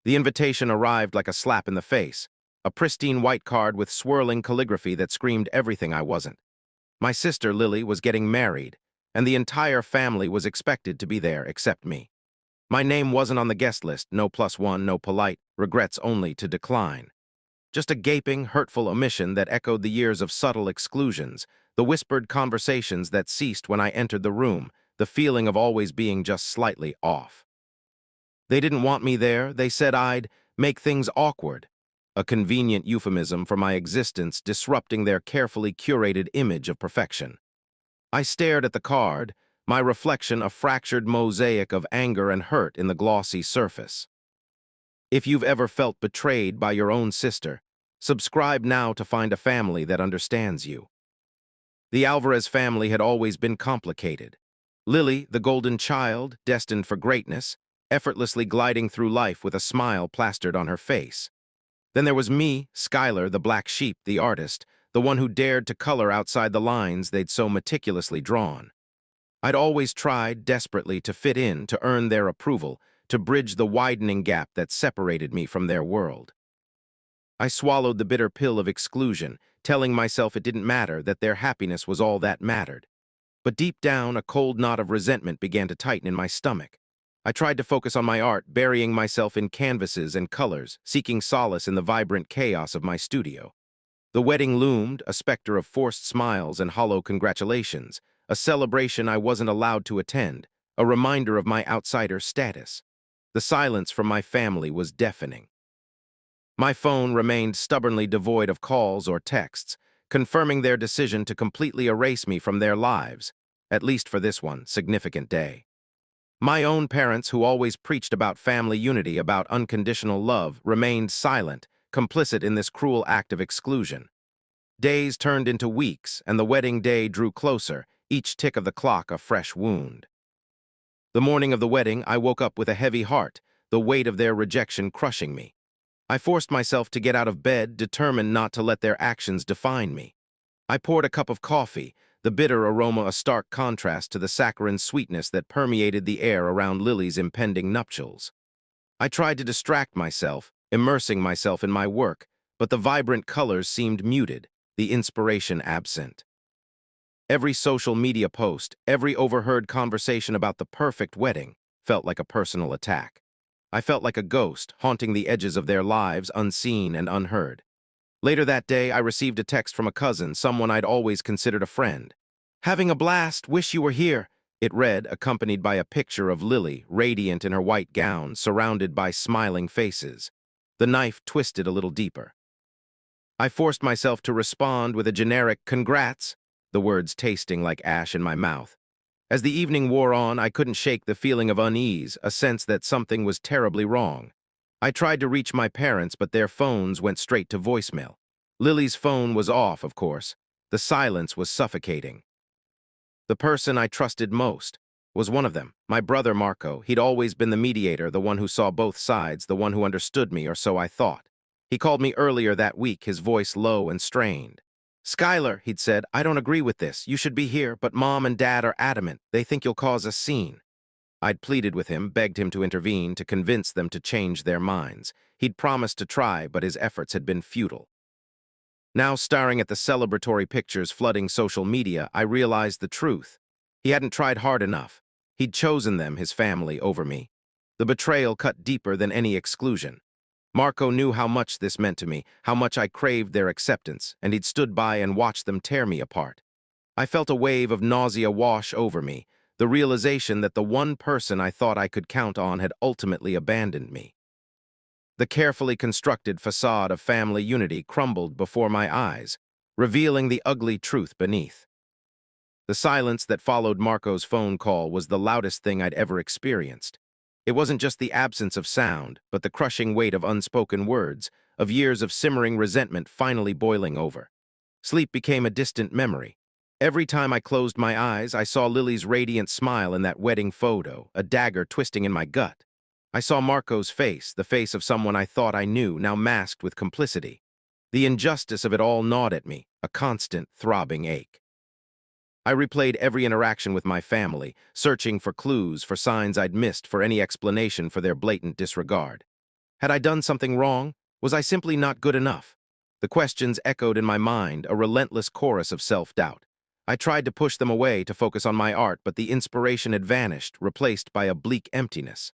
The invitation arrived like a slap in the face, a pristine white card with swirling calligraphy that screamed everything I wasn't. My sister, Lily, was getting married, and the entire family was expected to be there except me. My name wasn't on the guest list, no +1, no polite, regrets only to decline. Just a gaping, hurtful omission that echoed the years of subtle exclusions, the whispered conversations that ceased when I entered the room, the feeling of always being just slightly off. They didn't want me there, they said I'd make things awkward, a convenient euphemism for my existence disrupting their carefully curated image of perfection. I stared at the card, my reflection a fractured mosaic of anger and hurt in the glossy surface. If you've ever felt betrayed by your own sister, subscribe now to find a family that understands you. The Alvarez family had always been complicated. Lily, the golden child, destined for greatness, effortlessly gliding through life with a smile plastered on her face. Then there was me, Skylar, the black sheep, the artist, the one who dared to color outside the lines they'd so meticulously drawn. I'd always tried desperately to fit in, to earn their approval, to bridge the widening gap that separated me from their world. I swallowed the bitter pill of exclusion, telling myself it didn't matter, that their happiness was all that mattered. But deep down, a cold knot of resentment began to tighten in my stomach. I tried to focus on my art, burying myself in canvases and colors, seeking solace in the vibrant chaos of my studio. The wedding loomed, a specter of forced smiles and hollow congratulations, a celebration I wasn't allowed to attend, a reminder of my outsider status. The silence from my family was deafening. My phone remained stubbornly devoid of calls or texts, confirming their decision to completely erase me from their lives, at least for this one significant day. My own parents, who always preached about family unity, about unconditional love, remained silent, complicit in this cruel act of exclusion. Days turned into weeks, and the wedding day drew closer, each tick of the clock a fresh wound. The morning of the wedding, I woke up with a heavy heart, the weight of their rejection crushing me. I forced myself to get out of bed, determined not to let their actions define me. I poured a cup of coffee, the bitter aroma a stark contrast to the saccharine sweetness that permeated the air around Lily's impending nuptials. I tried to distract myself, immersing myself in my work, but the vibrant colors seemed muted, the inspiration absent. Every social media post, every overheard conversation about the perfect wedding felt like a personal attack. I felt like a ghost, haunting the edges of their lives, unseen and unheard. Later that day, I received a text from a cousin, someone I'd always considered a friend. "Having a blast, wish you were here," it read, accompanied by a picture of Lily, radiant in her white gown, surrounded by smiling faces. The knife twisted a little deeper. I forced myself to respond with a generic "congrats," the words tasting like ash in my mouth. As the evening wore on, I couldn't shake the feeling of unease, a sense that something was terribly wrong. I tried to reach my parents, but their phones went straight to voicemail. Lily's phone was off, of course. The silence was suffocating. The person I trusted most was one of them, my brother Marco. He'd always been the mediator, the one who saw both sides, the one who understood me, or so I thought. He called me earlier that week, his voice low and strained. "Skylar," he'd said, "I don't agree with this. You should be here, but Mom and Dad are adamant. They think you'll cause a scene." I'd pleaded with him, begged him to intervene, to convince them to change their minds. He'd promised to try, but his efforts had been futile. Now, staring at the celebratory pictures flooding social media, I realized the truth. He hadn't tried hard enough. He'd chosen them, his family, over me. The betrayal cut deeper than any exclusion. Marco knew how much this meant to me, how much I craved their acceptance, and he'd stood by and watched them tear me apart. I felt a wave of nausea wash over me, the realization that the one person I thought I could count on had ultimately abandoned me. The carefully constructed facade of family unity crumbled before my eyes, revealing the ugly truth beneath. The silence that followed Marco's phone call was the loudest thing I'd ever experienced. It wasn't just the absence of sound, but the crushing weight of unspoken words, of years of simmering resentment finally boiling over. Sleep became a distant memory. Every time I closed my eyes, I saw Lily's radiant smile in that wedding photo, a dagger twisting in my gut. I saw Marco's face, the face of someone I thought I knew, now masked with complicity. The injustice of it all gnawed at me, a constant, throbbing ache. I replayed every interaction with my family, searching for clues, for signs I'd missed, for any explanation for their blatant disregard. Had I done something wrong? Was I simply not good enough? The questions echoed in my mind, a relentless chorus of self-doubt. I tried to push them away to focus on my art, but the inspiration had vanished, replaced by a bleak emptiness.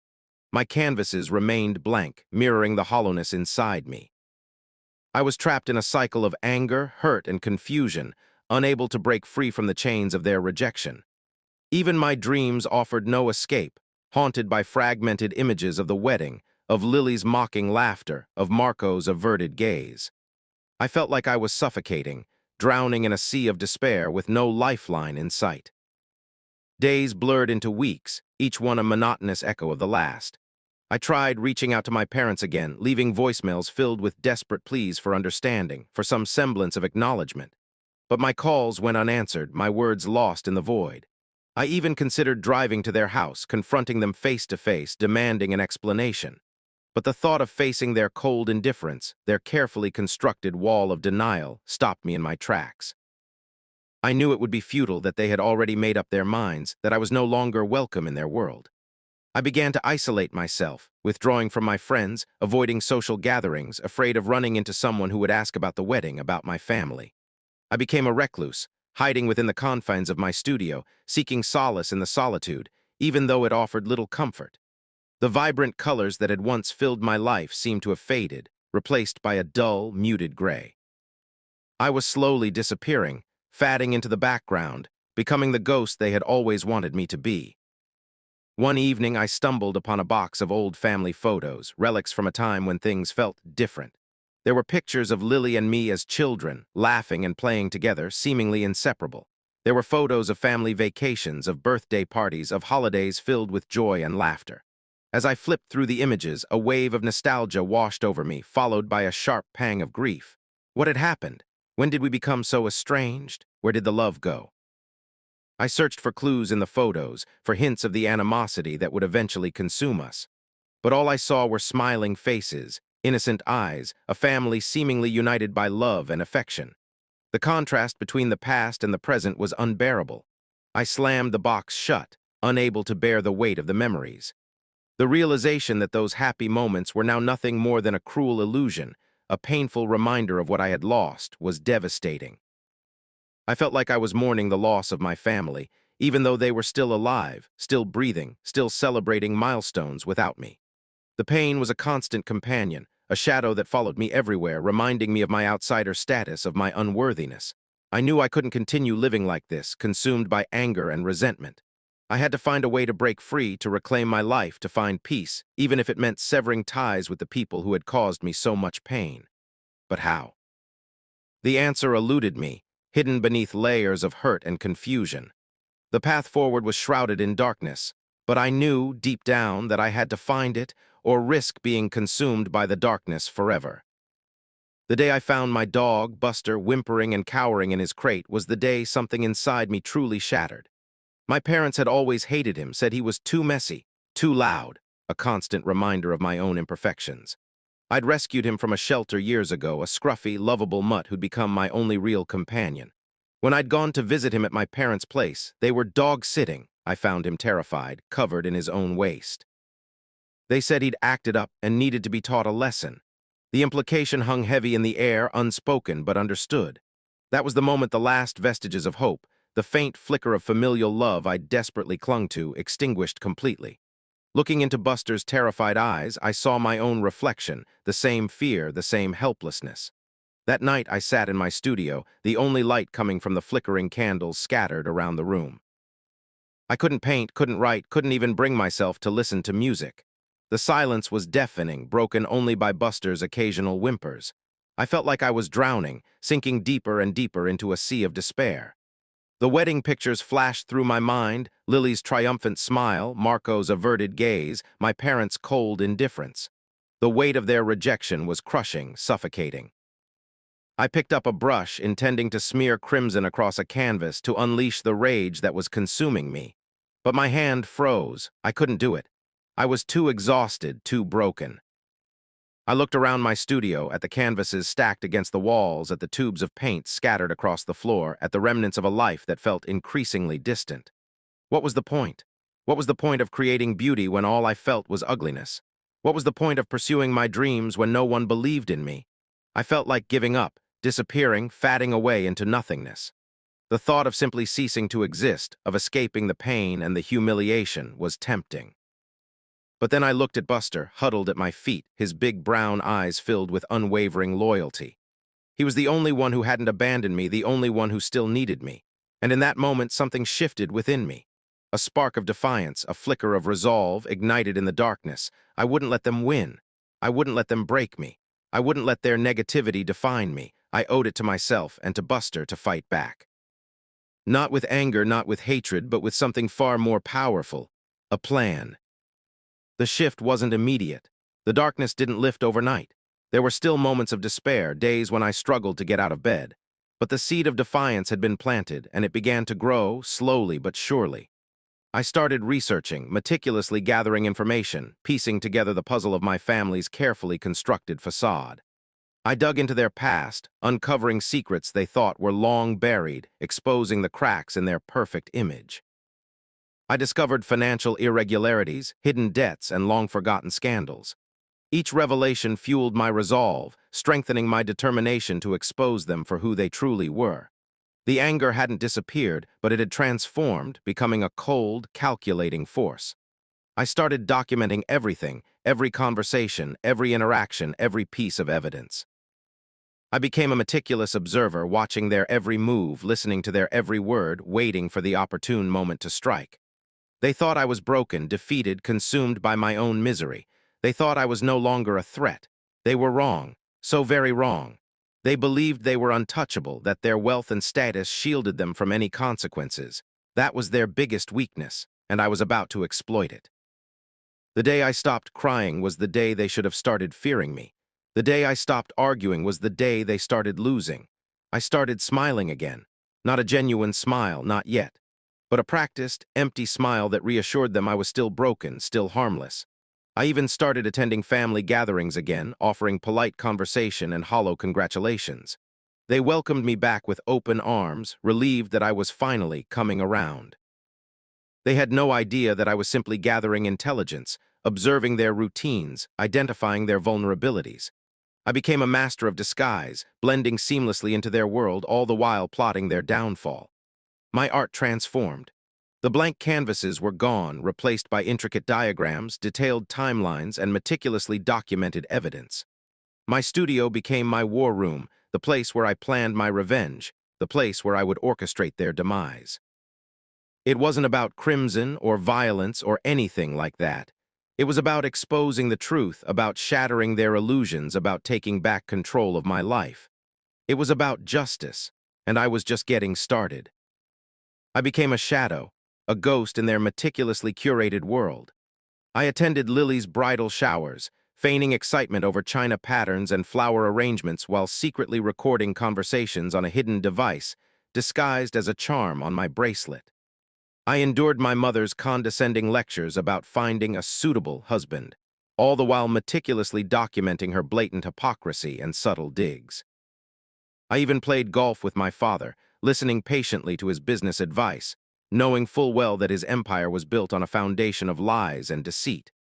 My canvases remained blank, mirroring the hollowness inside me. I was trapped in a cycle of anger, hurt, and confusion, unable to break free from the chains of their rejection. Even my dreams offered no escape, haunted by fragmented images of the wedding, of Lily's mocking laughter, of Marco's averted gaze. I felt like I was suffocating, drowning in a sea of despair with no lifeline in sight. Days blurred into weeks, each one a monotonous echo of the last. I tried reaching out to my parents again, leaving voicemails filled with desperate pleas for understanding, for some semblance of acknowledgement. But my calls went unanswered, my words lost in the void. I even considered driving to their house, confronting them face to face, demanding an explanation. But the thought of facing their cold indifference, their carefully constructed wall of denial, stopped me in my tracks. I knew it would be futile, that they had already made up their minds, that I was no longer welcome in their world. I began to isolate myself, withdrawing from my friends, avoiding social gatherings, afraid of running into someone who would ask about the wedding, about my family. I became a recluse, hiding within the confines of my studio, seeking solace in the solitude, even though it offered little comfort. The vibrant colors that had once filled my life seemed to have faded, replaced by a dull, muted gray. I was slowly disappearing, fading into the background, becoming the ghost they had always wanted me to be. One evening, I stumbled upon a box of old family photos, relics from a time when things felt different. There were pictures of Lily and me as children, laughing and playing together, seemingly inseparable. There were photos of family vacations, of birthday parties, of holidays filled with joy and laughter. As I flipped through the images, a wave of nostalgia washed over me, followed by a sharp pang of grief. What had happened? When did we become so estranged? Where did the love go? I searched for clues in the photos, for hints of the animosity that would eventually consume us. But all I saw were smiling faces, innocent eyes, a family seemingly united by love and affection. The contrast between the past and the present was unbearable. I slammed the box shut, unable to bear the weight of the memories. The realization that those happy moments were now nothing more than a cruel illusion, a painful reminder of what I had lost, was devastating. I felt like I was mourning the loss of my family, even though they were still alive, still breathing, still celebrating milestones without me. The pain was a constant companion, a shadow that followed me everywhere, reminding me of my outsider status, of my unworthiness. I knew I couldn't continue living like this, consumed by anger and resentment. I had to find a way to break free, to reclaim my life, to find peace, even if it meant severing ties with the people who had caused me so much pain. But how? The answer eluded me, hidden beneath layers of hurt and confusion. The path forward was shrouded in darkness, but I knew, deep down, that I had to find it or risk being consumed by the darkness forever. The day I found my dog, Buster, whimpering and cowering in his crate was the day something inside me truly shattered. My parents had always hated him, said he was too messy, too loud, a constant reminder of my own imperfections. I'd rescued him from a shelter years ago, a scruffy, lovable mutt who'd become my only real companion. When I'd gone to visit him at my parents' place, they were dog-sitting. I found him terrified, covered in his own waste. They said he'd acted up and needed to be taught a lesson. The implication hung heavy in the air, unspoken but understood. That was the moment the last vestiges of hope, the faint flicker of familial love I'd desperately clung to, extinguished completely. Looking into Buster's terrified eyes, I saw my own reflection, the same fear, the same helplessness. That night I sat in my studio, the only light coming from the flickering candles scattered around the room. I couldn't paint, couldn't write, couldn't even bring myself to listen to music. The silence was deafening, broken only by Buster's occasional whimpers. I felt like I was drowning, sinking deeper and deeper into a sea of despair. The wedding pictures flashed through my mind, Lily's triumphant smile, Marco's averted gaze, my parents' cold indifference. The weight of their rejection was crushing, suffocating. I picked up a brush, intending to smear crimson across a canvas to unleash the rage that was consuming me. But my hand froze. I couldn't do it. I was too exhausted, too broken. I looked around my studio, at the canvases stacked against the walls, at the tubes of paint scattered across the floor, at the remnants of a life that felt increasingly distant. What was the point? What was the point of creating beauty when all I felt was ugliness? What was the point of pursuing my dreams when no one believed in me? I felt like giving up, disappearing, fatting away into nothingness. The thought of simply ceasing to exist, of escaping the pain and the humiliation, was tempting. But then I looked at Buster, huddled at my feet, his big brown eyes filled with unwavering loyalty. He was the only one who hadn't abandoned me, the only one who still needed me. And in that moment, something shifted within me. A spark of defiance, a flicker of resolve ignited in the darkness. I wouldn't let them win. I wouldn't let them break me. I wouldn't let their negativity define me. I owed it to myself and to Buster to fight back. Not with anger, not with hatred, but with something far more powerful. A plan. The shift wasn't immediate. The darkness didn't lift overnight. There were still moments of despair, days when I struggled to get out of bed. But the seed of defiance had been planted, and it began to grow, slowly but surely. I started researching, meticulously gathering information, piecing together the puzzle of my family's carefully constructed facade. I dug into their past, uncovering secrets they thought were long buried, exposing the cracks in their perfect image. I discovered financial irregularities, hidden debts, and long-forgotten scandals. Each revelation fueled my resolve, strengthening my determination to expose them for who they truly were. The anger hadn't disappeared, but it had transformed, becoming a cold, calculating force. I started documenting everything, every conversation, every interaction, every piece of evidence. I became a meticulous observer, watching their every move, listening to their every word, waiting for the opportune moment to strike. They thought I was broken, defeated, consumed by my own misery. They thought I was no longer a threat. They were wrong, so very wrong. They believed they were untouchable, that their wealth and status shielded them from any consequences. That was their biggest weakness, and I was about to exploit it. The day I stopped crying was the day they should have started fearing me. The day I stopped arguing was the day they started losing. I started smiling again. Not a genuine smile, not yet, but a practiced, empty smile that reassured them I was still broken, still harmless. I even started attending family gatherings again, offering polite conversation and hollow congratulations. They welcomed me back with open arms, relieved that I was finally coming around. They had no idea that I was simply gathering intelligence, observing their routines, identifying their vulnerabilities. I became a master of disguise, blending seamlessly into their world, all the while plotting their downfall. My art transformed. The blank canvases were gone, replaced by intricate diagrams, detailed timelines, and meticulously documented evidence. My studio became my war room, the place where I planned my revenge, the place where I would orchestrate their demise. It wasn't about crimson or violence or anything like that. It was about exposing the truth, about shattering their illusions, about taking back control of my life. It was about justice, and I was just getting started. I became a shadow, a ghost in their meticulously curated world. I attended Lily's bridal showers, feigning excitement over china patterns and flower arrangements while secretly recording conversations on a hidden device, disguised as a charm on my bracelet. I endured my mother's condescending lectures about finding a suitable husband, all the while meticulously documenting her blatant hypocrisy and subtle digs. I even played golf with my father, listening patiently to his business advice, knowing full well that his empire was built on a foundation of lies and deceit.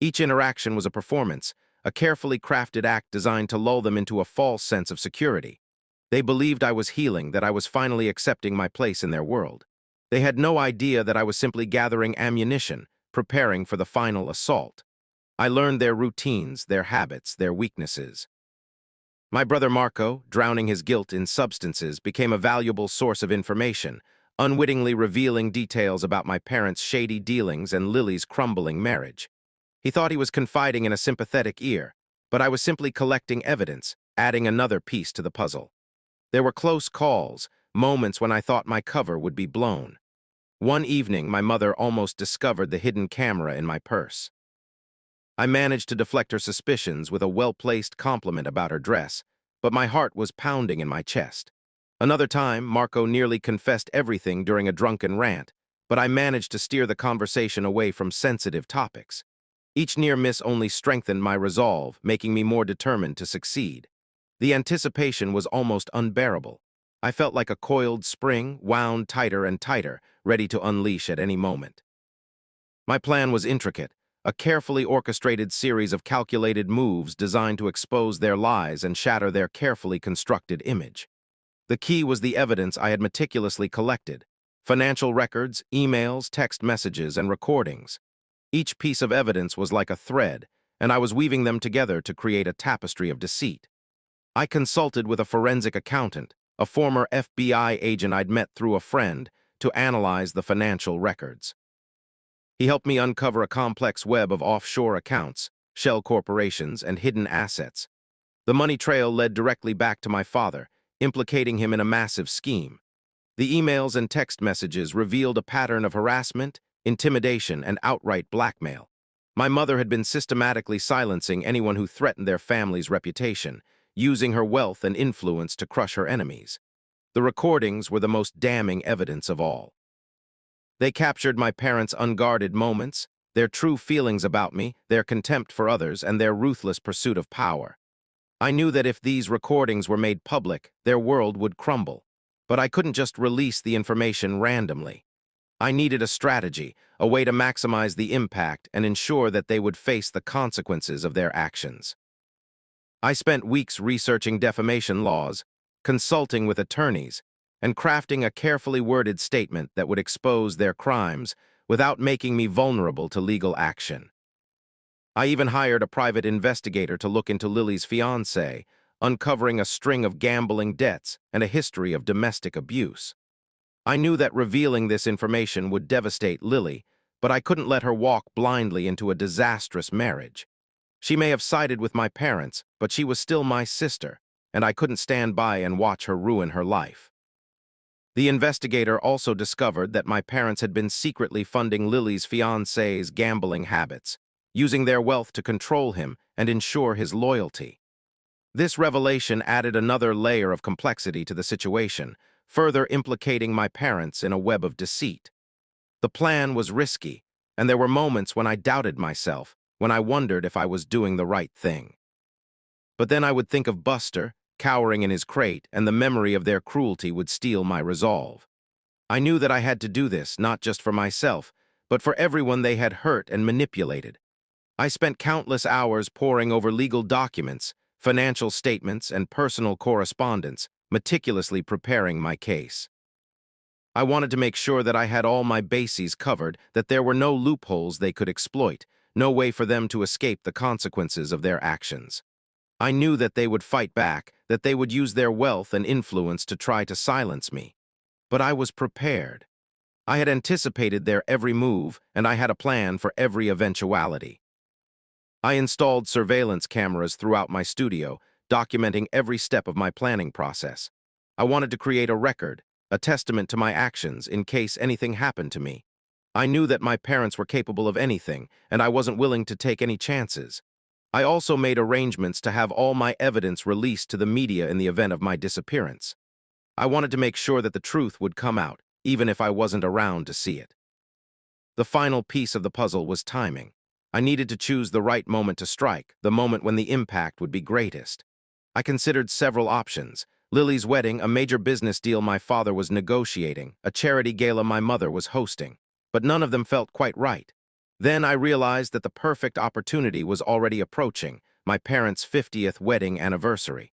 Each interaction was a performance, a carefully crafted act designed to lull them into a false sense of security. They believed I was healing, that I was finally accepting my place in their world. They had no idea that I was simply gathering ammunition, preparing for the final assault. I learned their routines, their habits, their weaknesses. My brother Marco, drowning his guilt in substances, became a valuable source of information, unwittingly revealing details about my parents' shady dealings and Lily's crumbling marriage. He thought he was confiding in a sympathetic ear, but I was simply collecting evidence, adding another piece to the puzzle. There were close calls, moments when I thought my cover would be blown. One evening, my mother almost discovered the hidden camera in my purse. I managed to deflect her suspicions with a well-placed compliment about her dress, but my heart was pounding in my chest. Another time, Marco nearly confessed everything during a drunken rant, but I managed to steer the conversation away from sensitive topics. Each near miss only strengthened my resolve, making me more determined to succeed. The anticipation was almost unbearable. I felt like a coiled spring, wound tighter and tighter, ready to unleash at any moment. My plan was intricate, a carefully orchestrated series of calculated moves designed to expose their lies and shatter their carefully constructed image. The key was the evidence I had meticulously collected: financial records, emails, text messages, and recordings. Each piece of evidence was like a thread, and I was weaving them together to create a tapestry of deceit. I consulted with a forensic accountant, a former FBI agent I'd met through a friend, to analyze the financial records. He helped me uncover a complex web of offshore accounts, shell corporations, and hidden assets. The money trail led directly back to my father, implicating him in a massive scheme. The emails and text messages revealed a pattern of harassment, intimidation, and outright blackmail. My mother had been systematically silencing anyone who threatened their family's reputation, using her wealth and influence to crush her enemies. The recordings were the most damning evidence of all. They captured my parents' unguarded moments, their true feelings about me, their contempt for others, and their ruthless pursuit of power. I knew that if these recordings were made public, their world would crumble. But I couldn't just release the information randomly. I needed a strategy, a way to maximize the impact and ensure that they would face the consequences of their actions. I spent weeks researching defamation laws, consulting with attorneys, and crafting a carefully worded statement that would expose their crimes without making me vulnerable to legal action. I even hired a private investigator to look into Lily's fiancé, uncovering a string of gambling debts and a history of domestic abuse. I knew that revealing this information would devastate Lily, but I couldn't let her walk blindly into a disastrous marriage. She may have sided with my parents, but she was still my sister, and I couldn't stand by and watch her ruin her life. The investigator also discovered that my parents had been secretly funding Lily's fiancé's gambling habits, using their wealth to control him and ensure his loyalty. This revelation added another layer of complexity to the situation, further implicating my parents in a web of deceit. The plan was risky, and there were moments when I doubted myself, when I wondered if I was doing the right thing. But then I would think of Buster, cowering in his crate, and the memory of their cruelty would steel my resolve. I knew that I had to do this, not just for myself, but for everyone they had hurt and manipulated. I spent countless hours poring over legal documents, financial statements, and personal correspondence, meticulously preparing my case. I wanted to make sure that I had all my bases covered, that there were no loopholes they could exploit, no way for them to escape the consequences of their actions. I knew that they would fight back, that they would use their wealth and influence to try to silence me. But I was prepared. I had anticipated their every move, and I had a plan for every eventuality. I installed surveillance cameras throughout my studio, documenting every step of my planning process. I wanted to create a record, a testament to my actions in case anything happened to me. I knew that my parents were capable of anything, and I wasn't willing to take any chances. I also made arrangements to have all my evidence released to the media in the event of my disappearance. I wanted to make sure that the truth would come out, even if I wasn't around to see it. The final piece of the puzzle was timing. I needed to choose the right moment to strike, the moment when the impact would be greatest. I considered several options: Lily's wedding, a major business deal my father was negotiating, a charity gala my mother was hosting, but none of them felt quite right. Then I realized that the perfect opportunity was already approaching: my parents' 50th wedding anniversary.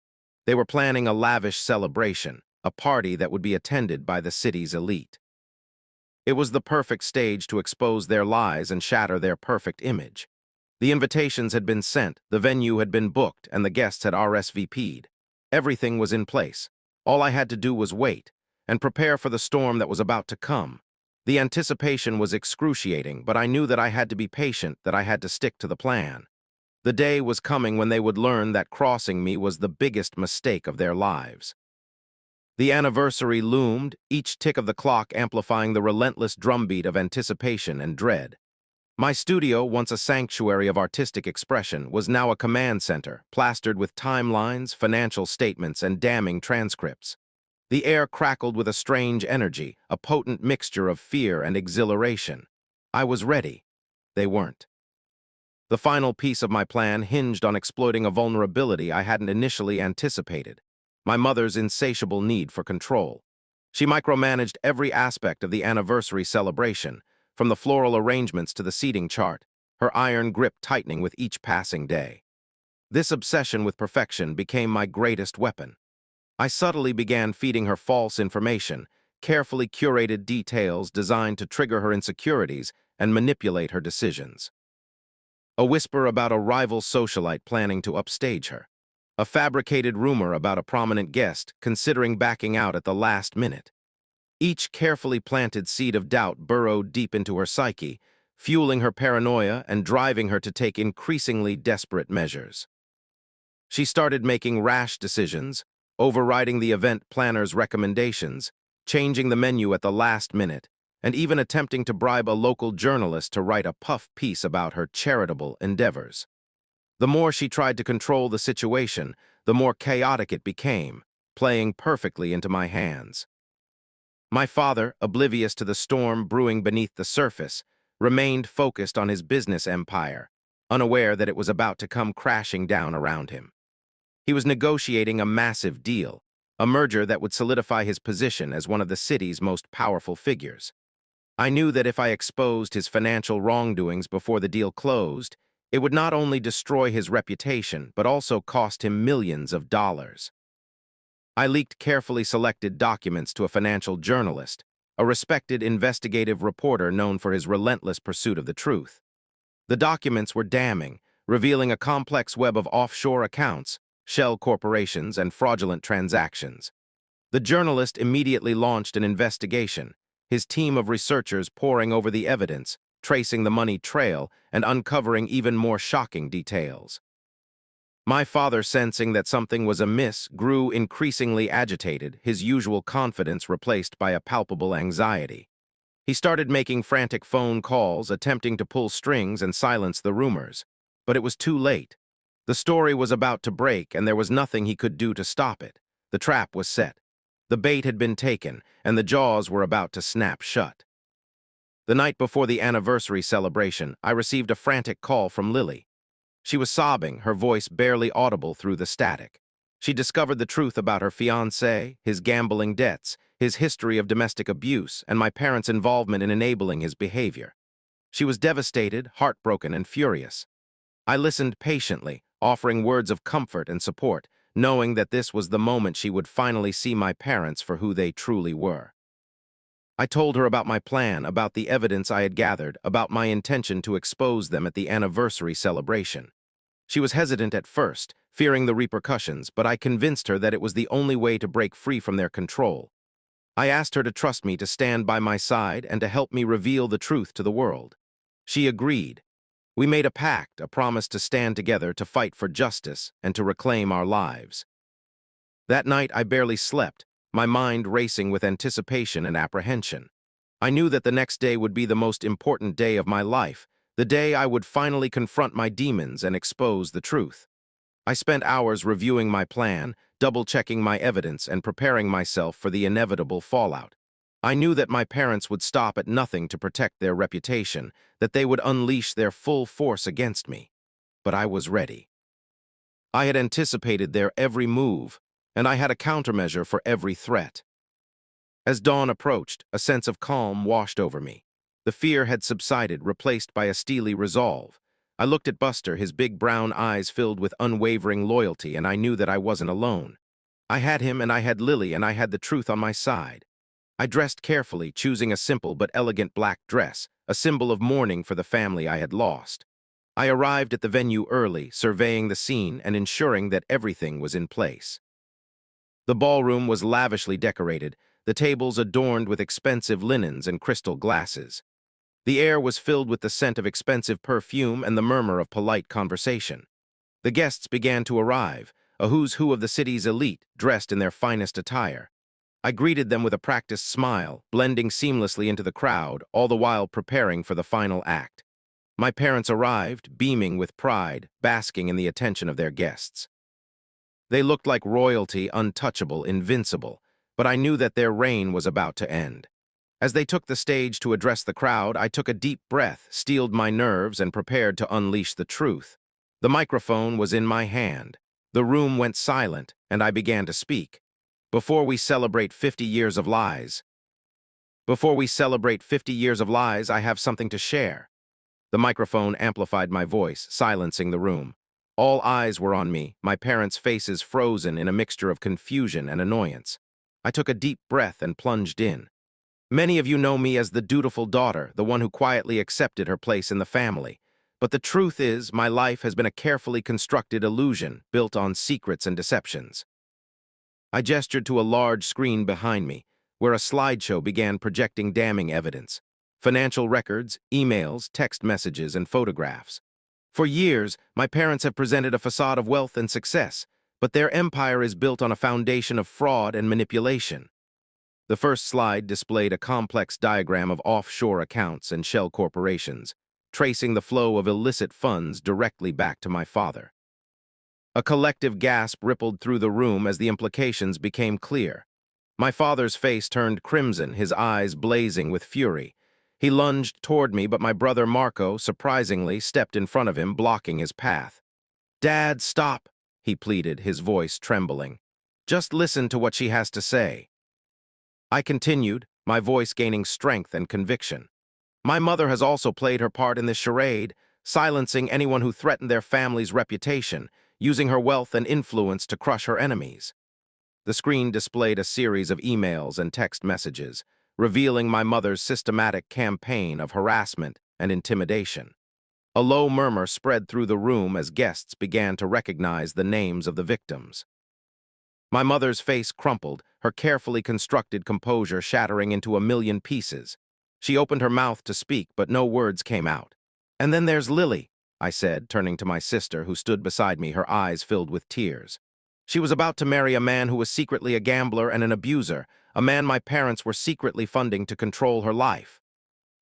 They were planning a lavish celebration, a party that would be attended by the city's elite. It was the perfect stage to expose their lies and shatter their perfect image. The invitations had been sent, the venue had been booked, and the guests had RSVP'd. Everything was in place. All I had to do was wait and prepare for the storm that was about to come. The anticipation was excruciating, but I knew that I had to be patient, that I had to stick to the plan. The day was coming when they would learn that crossing me was the biggest mistake of their lives. The anniversary loomed, each tick of the clock amplifying the relentless drumbeat of anticipation and dread. My studio, once a sanctuary of artistic expression, was now a command center, plastered with timelines, financial statements, and damning transcripts. The air crackled with a strange energy, a potent mixture of fear and exhilaration. I was ready. They weren't. The final piece of my plan hinged on exploiting a vulnerability I hadn't initially anticipated: my mother's insatiable need for control. She micromanaged every aspect of the anniversary celebration, from the floral arrangements to the seating chart. her iron grip tightening with each passing day. This obsession with perfection became my greatest weapon. I subtly began feeding her false information, carefully curated details designed to trigger her insecurities and manipulate her decisions. A whisper about a rival socialite planning to upstage her. A fabricated rumor about a prominent guest considering backing out at the last minute. Each carefully planted seed of doubt burrowed deep into her psyche, fueling her paranoia and driving her to take increasingly desperate measures. She started making rash decisions, overriding the event planner's recommendations, changing the menu at the last minute, and even attempting to bribe a local journalist to write a puff piece about her charitable endeavors. The more she tried to control the situation, the more chaotic it became, playing perfectly into my hands. My father, oblivious to the storm brewing beneath the surface, remained focused on his business empire, unaware that it was about to come crashing down around him. He was negotiating a massive deal, a merger that would solidify his position as one of the city's most powerful figures. I knew that if I exposed his financial wrongdoings before the deal closed, it would not only destroy his reputation, but also cost him millions of dollars. I leaked carefully selected documents to a financial journalist, a respected investigative reporter known for his relentless pursuit of the truth. The documents were damning, revealing a complex web of offshore accounts, shell corporations, and fraudulent transactions. The journalist immediately launched an investigation, his team of researchers poring over the evidence, tracing the money trail, and uncovering even more shocking details. My father, sensing that something was amiss, grew increasingly agitated, his usual confidence replaced by a palpable anxiety. He started making frantic phone calls, attempting to pull strings and silence the rumors. But it was too late. The story was about to break, and there was nothing he could do to stop it. The trap was set. The bait had been taken, and the jaws were about to snap shut. The night before the anniversary celebration, I received a frantic call from Lily. She was sobbing, her voice barely audible through the static. She discovered the truth about her fiancé, his gambling debts, his history of domestic abuse, and my parents' involvement in enabling his behavior. She was devastated, heartbroken, and furious. I listened patiently, offering words of comfort and support, knowing that this was the moment she would finally see my parents for who they truly were. I told her about my plan, about the evidence I had gathered, about my intention to expose them at the anniversary celebration. She was hesitant at first, fearing the repercussions, but I convinced her that it was the only way to break free from their control. I asked her to trust me, to stand by my side, and to help me reveal the truth to the world. She agreed. We made a pact, a promise to stand together, to fight for justice, and to reclaim our lives. That night I barely slept, my mind racing with anticipation and apprehension. I knew that the next day would be the most important day of my life, the day I would finally confront my demons and expose the truth. I spent hours reviewing my plan, double-checking my evidence, and preparing myself for the inevitable fallout. I knew that my parents would stop at nothing to protect their reputation, that they would unleash their full force against me. But I was ready. I had anticipated their every move, and I had a countermeasure for every threat. As dawn approached, a sense of calm washed over me. The fear had subsided, replaced by a steely resolve. I looked at Buster, his big brown eyes filled with unwavering loyalty, and I knew that I wasn't alone. I had him, and I had Lily, and I had the truth on my side. I dressed carefully, choosing a simple but elegant black dress, a symbol of mourning for the family I had lost. I arrived at the venue early, surveying the scene and ensuring that everything was in place. The ballroom was lavishly decorated, the tables adorned with expensive linens and crystal glasses. The air was filled with the scent of expensive perfume and the murmur of polite conversation. The guests began to arrive, a who's who of the city's elite, dressed in their finest attire. I greeted them with a practiced smile, blending seamlessly into the crowd, all the while preparing for the final act. My parents arrived, beaming with pride, basking in the attention of their guests. They looked like royalty, untouchable, invincible, but I knew that their reign was about to end. As they took the stage to address the crowd, I took a deep breath, steeled my nerves, and prepared to unleash the truth. The microphone was in my hand. The room went silent, and I began to speak. Before we celebrate 50 years of lies, I have something to share. The microphone amplified my voice, silencing the room. All eyes were on me, my parents' faces frozen in a mixture of confusion and annoyance. I took a deep breath and plunged in. Many of you know me as the dutiful daughter, the one who quietly accepted her place in the family. But the truth is, my life has been a carefully constructed illusion built on secrets and deceptions. I gestured to a large screen behind me, where a slideshow began projecting damning evidence. Financial records, emails, text messages, and photographs. For years, my parents have presented a facade of wealth and success, but their empire is built on a foundation of fraud and manipulation. The first slide displayed a complex diagram of offshore accounts and shell corporations, tracing the flow of illicit funds directly back to my father. A collective gasp rippled through the room as the implications became clear. My father's face turned crimson, his eyes blazing with fury. He lunged toward me, but my brother Marco, surprisingly, stepped in front of him, blocking his path. "Dad, stop," he pleaded, his voice trembling. "Just listen to what she has to say." I continued, my voice gaining strength and conviction. "My mother has also played her part in this charade, silencing anyone who threatened their family's reputation, using her wealth and influence to crush her enemies." The screen displayed a series of emails and text messages, revealing my mother's systematic campaign of harassment and intimidation. A low murmur spread through the room as guests began to recognize the names of the victims. My mother's face crumpled, her carefully constructed composure shattering into a million pieces. She opened her mouth to speak, but no words came out. "And then there's Lily," I said, turning to my sister, who stood beside me, her eyes filled with tears. "She was about to marry a man who was secretly a gambler and an abuser, a man my parents were secretly funding to control her life."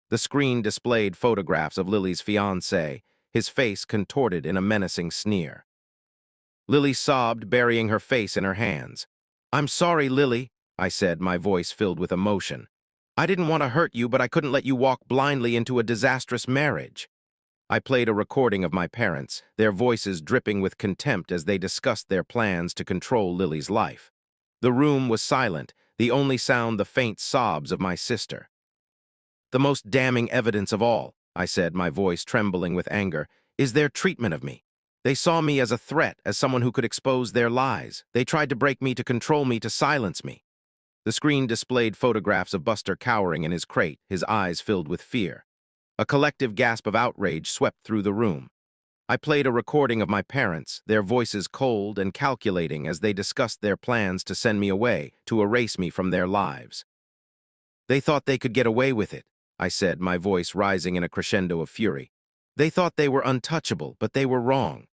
The screen displayed photographs of Lily's fiancé, his face contorted in a menacing sneer. Lily sobbed, burying her face in her hands. "I'm sorry, Lily," I said, my voice filled with emotion. "I didn't want to hurt you, but I couldn't let you walk blindly into a disastrous marriage." I played a recording of my parents, their voices dripping with contempt as they discussed their plans to control Lily's life. The room was silent, the only sound the faint sobs of my sister. "The most damning evidence of all," I said, my voice trembling with anger, "is their treatment of me. They saw me as a threat, as someone who could expose their lies. They tried to break me, to control me, to silence me." The screen displayed photographs of Buster cowering in his crate, his eyes filled with fear. A collective gasp of outrage swept through the room. I played a recording of my parents, their voices cold and calculating as they discussed their plans to send me away, to erase me from their lives. "They thought they could get away with it," I said, my voice rising in a crescendo of fury. "They thought they were untouchable, but they were wrong."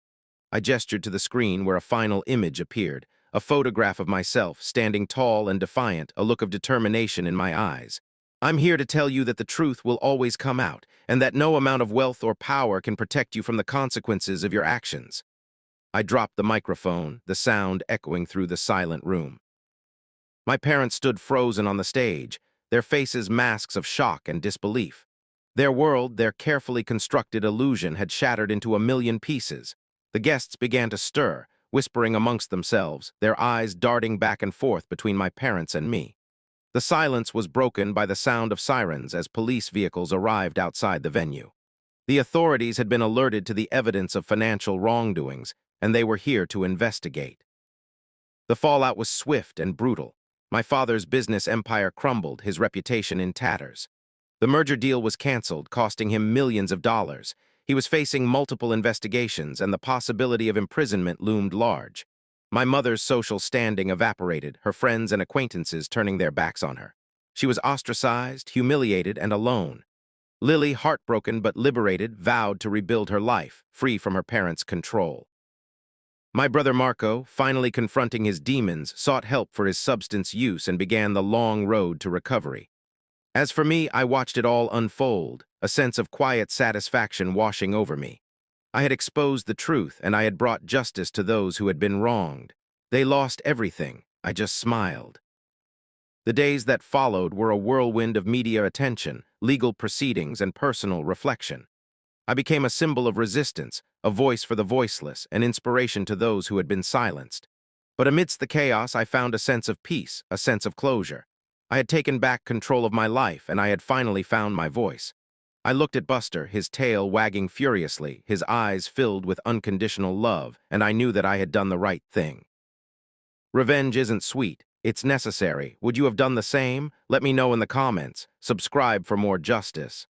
I gestured to the screen where a final image appeared, a photograph of myself, standing tall and defiant, a look of determination in my eyes. "I'm here to tell you that the truth will always come out, and that no amount of wealth or power can protect you from the consequences of your actions." I dropped the microphone, the sound echoing through the silent room. My parents stood frozen on the stage, their faces masks of shock and disbelief. Their world, their carefully constructed illusion, had shattered into a million pieces. The guests began to stir, whispering amongst themselves, their eyes darting back and forth between my parents and me. The silence was broken by the sound of sirens as police vehicles arrived outside the venue. The authorities had been alerted to the evidence of financial wrongdoings, and they were here to investigate. The fallout was swift and brutal. My father's business empire crumbled, his reputation in tatters. The merger deal was canceled, costing him millions of dollars. He was facing multiple investigations, and the possibility of imprisonment loomed large. My mother's social standing evaporated, her friends and acquaintances turning their backs on her. She was ostracized, humiliated, and alone. Lily, heartbroken but liberated, vowed to rebuild her life, free from her parents' control. My brother Marco, finally confronting his demons, sought help for his substance use and began the long road to recovery. As for me, I watched it all unfold, a sense of quiet satisfaction washing over me. I had exposed the truth, and I had brought justice to those who had been wronged. They lost everything. I just smiled. The days that followed were a whirlwind of media attention, legal proceedings, and personal reflection. I became a symbol of resistance, a voice for the voiceless, an inspiration to those who had been silenced. But amidst the chaos, I found a sense of peace, a sense of closure. I had taken back control of my life, and I had finally found my voice. I looked at Buster, his tail wagging furiously, his eyes filled with unconditional love, and I knew that I had done the right thing. Revenge isn't sweet. It's necessary. Would you have done the same? Let me know in the comments. Subscribe for more justice.